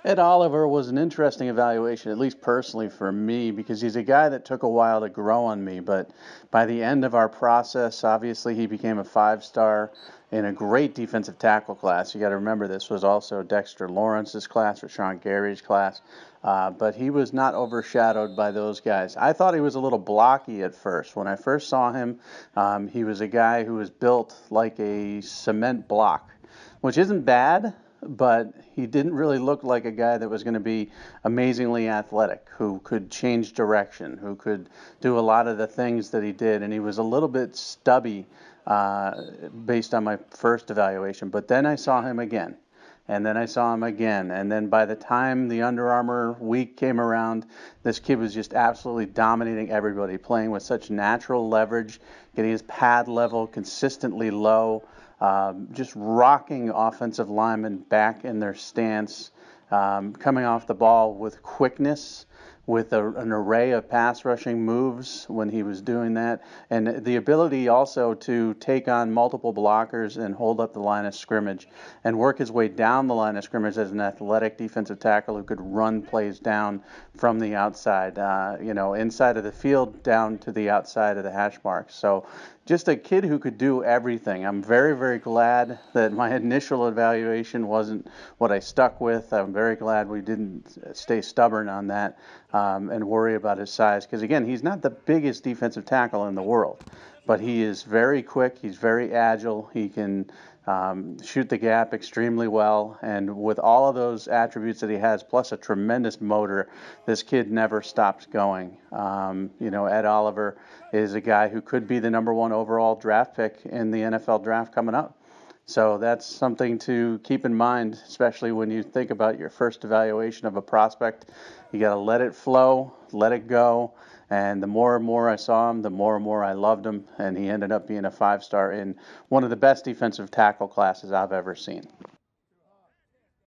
Ed Oliver was an interesting evaluation, at least personally for me, because he's a guy that took a while to grow on me. But by the end of our process, obviously he became a 5-star in a great defensive tackle class. You got to remember this was also Dexter Lawrence's class, Rashawn Gary's class. But he was not overshadowed by those guys. I thought he was a little blocky at first. When I first saw him, he was a guy who was built like a cement block, which isn't bad, but he didn't really look like a guy that was going to be amazingly athletic, who could change direction, who could do a lot of the things that he did. And he was a little bit stubby based on my first evaluation. But then I saw him again. And then I saw him again. And then by the time the Under Armour week came around, this kid was just absolutely dominating everybody, playing with such natural leverage, getting his pad level consistently low. Just rocking offensive linemen back in their stance, coming off the ball with quickness, with an array of pass rushing moves when he was doing that, and the ability also to take on multiple blockers and hold up the line of scrimmage and work his way down the line of scrimmage as an athletic defensive tackle who could run plays down from the outside, inside of the field down to the outside of the hash marks. So just a kid who could do everything. I'm very, very glad that my initial evaluation wasn't what I stuck with. I'm very glad we didn't stay stubborn on that and worry about his size. Because, again, he's not the biggest defensive tackle in the world, but he is very quick. He's very agile. He can shoot the gap extremely well. And with all of those attributes that he has, plus a tremendous motor, this kid never stops going. Ed Oliver is a guy who could be the #1 overall draft pick in the NFL draft coming up. So that's something to keep in mind, especially when you think about your first evaluation of a prospect. You got to let it flow, let it go. And the more and more I saw him, the more and more I loved him. And he ended up being a 5-star in one of the best defensive tackle classes I've ever seen.